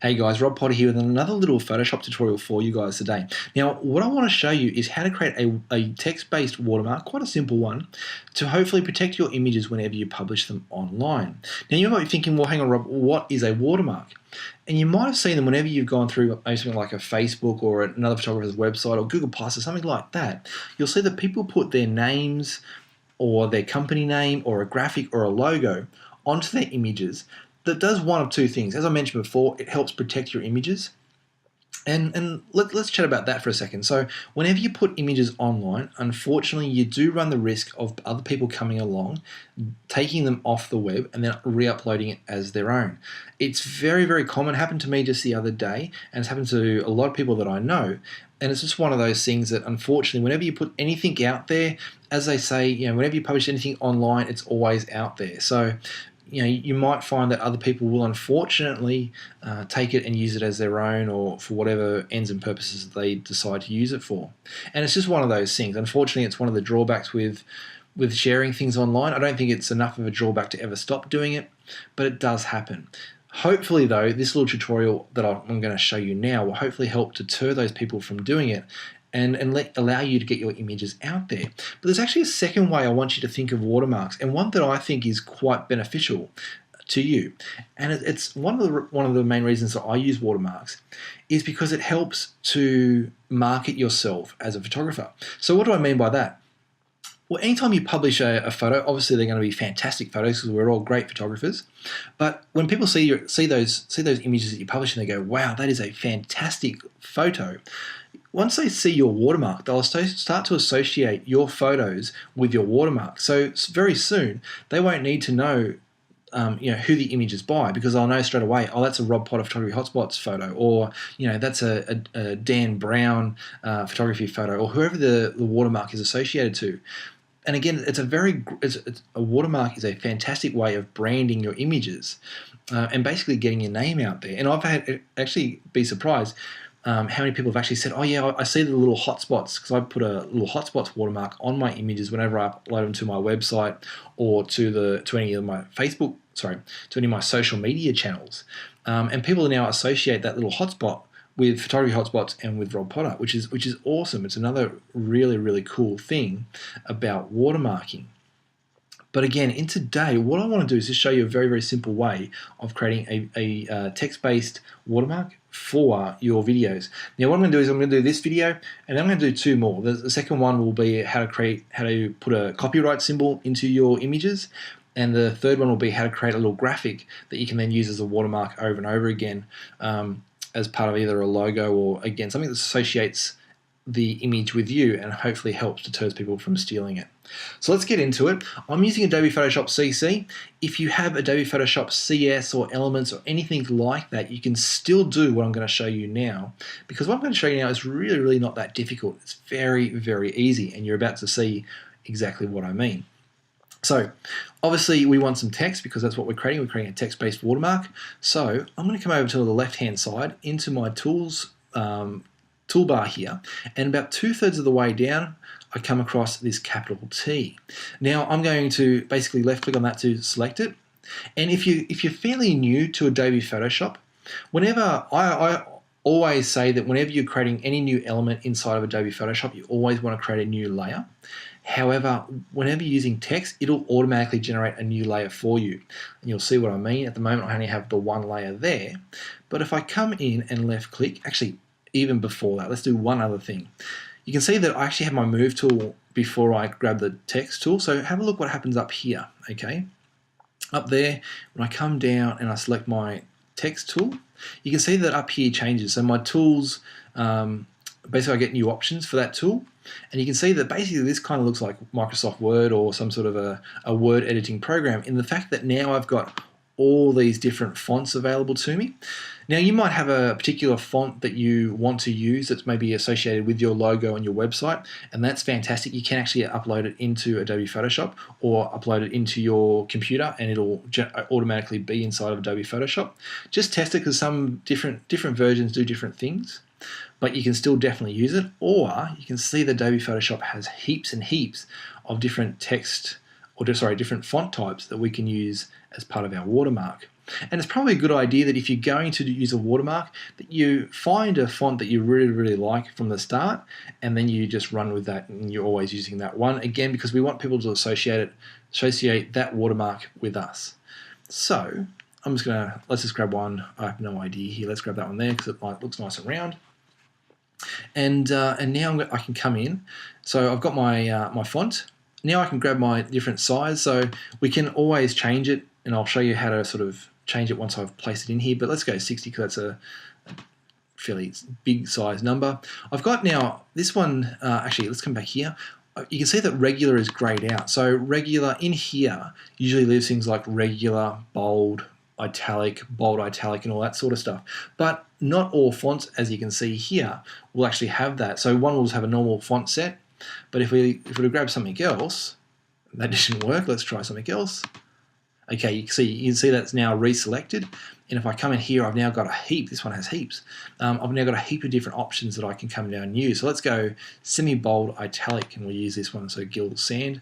Hey guys, Rob Potter here with another little Photoshop tutorial for you guys today. Now, what I want to show you is how to create a text-based watermark, quite a simple one, to hopefully protect your images whenever you publish them online. Now, you might be thinking, well, hang on, Rob, what is a watermark? And you might have seen them whenever you've gone through something like a Facebook or another photographer's website or Google Plus or something like that. You'll see that people put their names or their company name or a graphic or a logo onto their images that does one of two things. As I mentioned before, it helps protect your images. And let's chat about that for a second. So whenever you put images online, unfortunately, you do run the risk of other people coming along, taking them off the web and then re-uploading it as their own. It's very, very common. It happened to me just the other day, and it's happened to a lot of people that I know. And it's just one of those things that, unfortunately, whenever you put anything out there, as they say, whenever you publish anything online, it's always out there. So you might find that other people will unfortunately take it and use it as their own or for whatever ends and purposes they decide to use it for. And it's just one of those things. Unfortunately, it's one of the drawbacks with sharing things online. I don't think it's enough of a drawback to ever stop doing it, but it does happen. Hopefully, though, this little tutorial that I'm going to show you now will hopefully help deter those people from doing it and allow you to get your images out there. But there's actually a second way I want you to think of watermarks, and one that I think is quite beneficial to you. And it's one of the main reasons that I use watermarks is because it helps to market yourself as a photographer. So what do I mean by that? Well, anytime you publish a photo, obviously they're going to be fantastic photos because we're all great photographers. But when people see those images that you publish and they go, "Wow, that is a fantastic photo," once they see your watermark, they'll start to associate your photos with your watermark. So very soon, they won't need to know who the image is by, because I'll know straight away, oh, that's a Rob Potter Photography Hotspots photo, or that's a Dan Brown photography photo, or whoever the watermark is associated to. And again, a watermark is a fantastic way of branding your images and basically getting your name out there. And I've had actually be surprised how many people have actually said, "Oh yeah, I see the little hotspots," because I put a little hotspots watermark on my images whenever I upload them to my website or to any of my to any of my social media channels. And people now associate that little hotspot with Photography Hotspots and with Rob Potter, which is awesome. It's another really, really cool thing about watermarking. But again, in today, what I want to do is just show you a very, very simple way of creating a text-based watermark for your videos. Now, what I'm going to do is I'm going to do this video, and then I'm going to do two more. The second one will be how to put a copyright symbol into your images, and the third one will be how to create a little graphic that you can then use as a watermark over and over again as part of either a logo or, again, something that associates the image with you and hopefully helps deter people from stealing it. So let's get into it. I'm using Adobe Photoshop CC. If you have Adobe Photoshop CS or Elements or anything like that, you can still do what I'm going to show you now, because what I'm going to show you now is really, really not that difficult. It's very, very easy, and you're about to see exactly what I mean. So obviously we want some text because that's what we're creating. We're creating a text-based watermark. So I'm going to come over to the left-hand side into my tools toolbar here, and about 2/3 of the way down, I come across this capital T. Now I'm going to basically left-click on that to select it. And if you're fairly new to Adobe Photoshop, whenever I always say that whenever you're creating any new element inside of Adobe Photoshop, you always want to create a new layer. However, whenever you're using text, it'll automatically generate a new layer for you. And you'll see what I mean. At the moment, I only have the one layer there. But if I come in and left-click, actually, even before that, let's do one other thing. You can see that I actually have my move tool before I grab the text tool. So have a look what happens up here, okay? Up there, when I come down and I select my text tool, you can see that up here changes. So my tools, basically I get new options for that tool. And you can see that basically this kind of looks like Microsoft Word or some sort of a word editing program, in the fact that now I've got all these different fonts available to me. Now you might have a particular font that you want to use that's maybe associated with your logo and your website, and that's fantastic. You can actually upload it into Adobe Photoshop or upload it into your computer and it'll automatically be inside of Adobe Photoshop. Just test it, because some different versions do different things, but you can still definitely use it. Or you can see that Adobe Photoshop has heaps and heaps of different different font types that we can use as part of our watermark. And it's probably a good idea that if you're going to use a watermark, that you find a font that you really, really like from the start, and then you just run with that, and you're always using that one, again, because we want people to associate that watermark with us. So I'm just gonna, let's just grab one. I have no idea here. Let's grab that one there because it looks nice and round. And now I can come in. So I've got my my font. Now I can grab my different size. So we can always change it, and I'll show you how to sort of change it once I've placed it in here. But let's go 60 because that's a fairly big size number. I've got now this one. Actually, let's come back here. You can see that regular is grayed out. So regular in here usually leaves things like regular, bold, italic, bold italic, and all that sort of stuff. But not all fonts, as you can see here, will actually have that. So one will just have a normal font set. But if we were to grab something else, that didn't work. Let's try something else. Okay, you can see that's now reselected. And if I come in here, I've now got a heap. This one has heaps. I've now got a heap of different options that I can come down and use. So let's go semi-bold italic, and we'll use this one. So Gill Sand.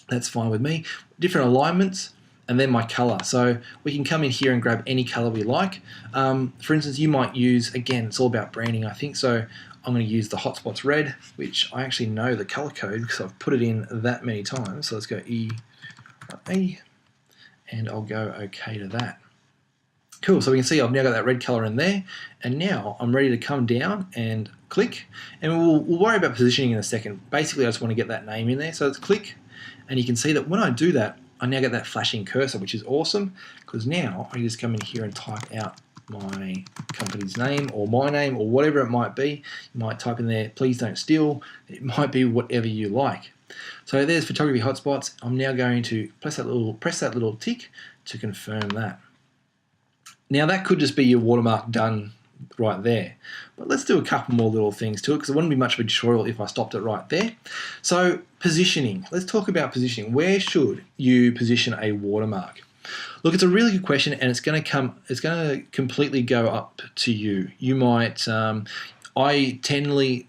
That's fine with me. Different alignments, and then my color. So we can come in here and grab any color we like. For instance, you might use, again, it's all about branding, I think. So I'm going to use the Hotspots Red, which I actually know the color code because I've put it in that many times. So let's go E, and I'll go OK to that. Cool, so we can see I've now got that red color in there, and now I'm ready to come down and click, and we'll worry about positioning in a second. Basically, I just want to get that name in there, so let's click, and you can see that when I do that, I now get that flashing cursor, which is awesome, because now I can just come in here and type out my company's name, or my name, or whatever it might be. You might type in there, please don't steal. It might be whatever you like. So there's Photography Hotspots. I'm now going to press that little tick to confirm that. Now that could just be your watermark done right there, but let's do a couple more little things to it because it wouldn't be much of a tutorial if I stopped it right there. So positioning, let's talk about positioning. Where should you position a watermark? Look, it's a really good question, and it's going to completely go up to you. You might, I usually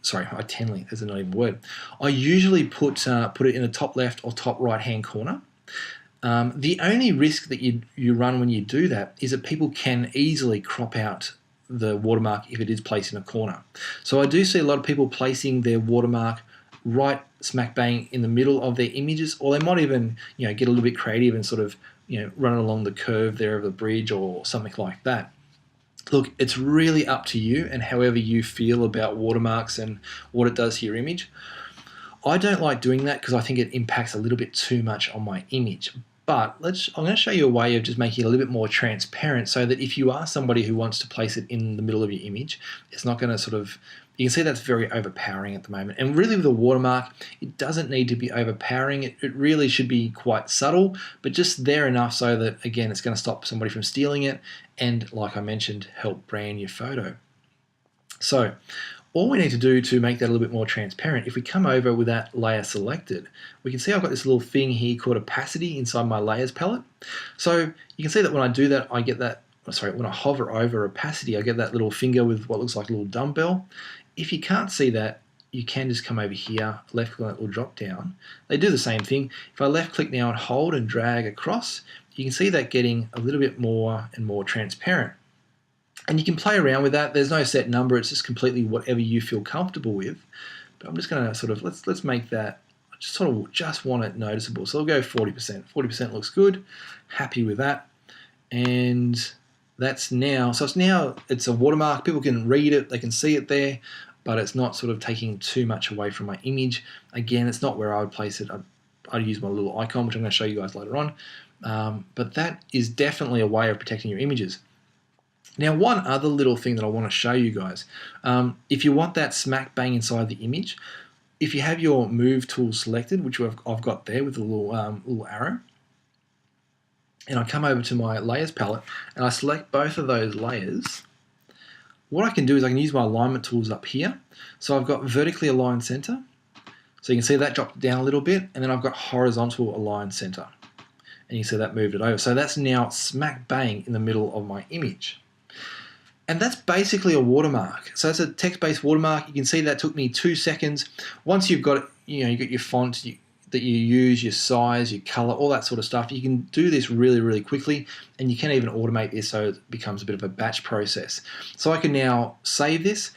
put it in the top left or top right hand corner. The only risk that you run when you do that is that people can easily crop out the watermark if it is placed in a corner. So I do see a lot of people placing their watermark right smack bang in the middle of their images, or they might even get a little bit creative and sort of run it along the curve there of the bridge or something like that. Look, it's really up to you and however you feel about watermarks and what it does to your image. I don't like doing that because I think it impacts a little bit too much on my image. But I'm going to show you a way of just making it a little bit more transparent so that if you are somebody who wants to place it in the middle of your image, it's not going to sort of, you can see that's very overpowering at the moment. And really with a watermark, it doesn't need to be overpowering. It really should be quite subtle, but just there enough so that, again, it's going to stop somebody from stealing it and, like I mentioned, help brand your photo. So all we need to do to make that a little bit more transparent, if we come over with that layer selected, we can see I've got this little thing here called opacity inside my layers palette. So you can see that when I do that, I get that, when I hover over opacity, I get that little finger with what looks like a little dumbbell. If you can't see that, you can just come over here, left click on that little drop down. They do the same thing. If I left click now and hold and drag across, you can see that getting a little bit more and more transparent. And you can play around with that. There's no set number. It's just completely whatever you feel comfortable with. But I'm just going to sort of, let's make that, I just want it noticeable. So I'll go 40%. 40% looks good. Happy with that. And that's now, so it's a watermark. People can read it. They can see it there. But it's not sort of taking too much away from my image. Again, it's not where I would place it. I'd use my little icon, which I'm going to show you guys later on. But that is definitely a way of protecting your images. Now, one other little thing that I want to show you guys, if you want that smack bang inside the image, if you have your move tool selected, which I've got there with a little arrow, and I come over to my layers palette and I select both of those layers, what I can do is I can use my alignment tools up here. So I've got vertically aligned center. So you can see that dropped down a little bit, and then I've got horizontal aligned center. And you see that moved it over. So that's now smack bang in the middle of my image. And that's basically a watermark. So it's a text-based watermark. You can see that took me 2 seconds. Once you've got it, you got your font, that you use, your size, your color, all that sort of stuff. You can do this really, really quickly, and you can even automate this so it becomes a bit of a batch process. So I can now save this.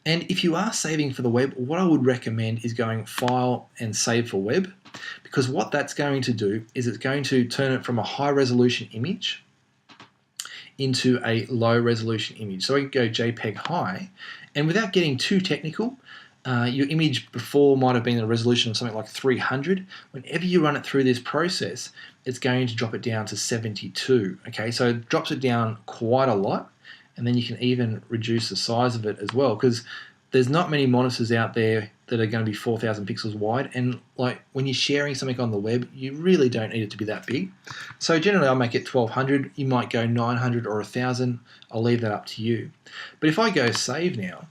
And if you are saving for the web, what I would recommend is going File and Save for Web, because what that's going to do is it's going to turn it from a high resolution image into a low resolution image. So we can go JPEG high, and without getting too technical, your image before might have been a resolution of something like 300. Whenever you run it through this process, it's going to drop it down to 72. Okay, so it drops it down quite a lot, and then you can even reduce the size of it as well, because there's not many monitors out there that are going to be 4,000 pixels wide, and like when you're sharing something on the web, you really don't need it to be that big. So generally I'll make it 1200. You might go 900 or 1000. I'll leave that up to you. But if I go save now,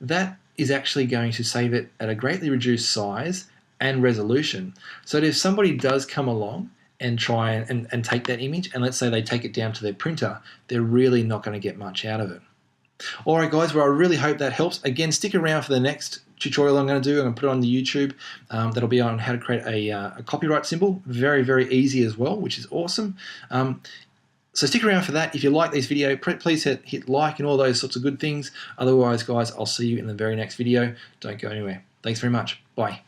that is actually going to save it at a greatly reduced size and resolution, so that if somebody does come along and try and take that image, and let's say they take it down to their printer, they're really not going to get much out of it. All right, guys, well, I really hope that helps. Again, stick around for the next tutorial I'm going to do. I'm going to put it on the YouTube. That'll be on how to create a copyright symbol. Very, very easy as well, which is awesome. So stick around for that. If you like this video, please hit like and all those sorts of good things. Otherwise, guys, I'll see you in the very next video. Don't go anywhere. Thanks very much. Bye.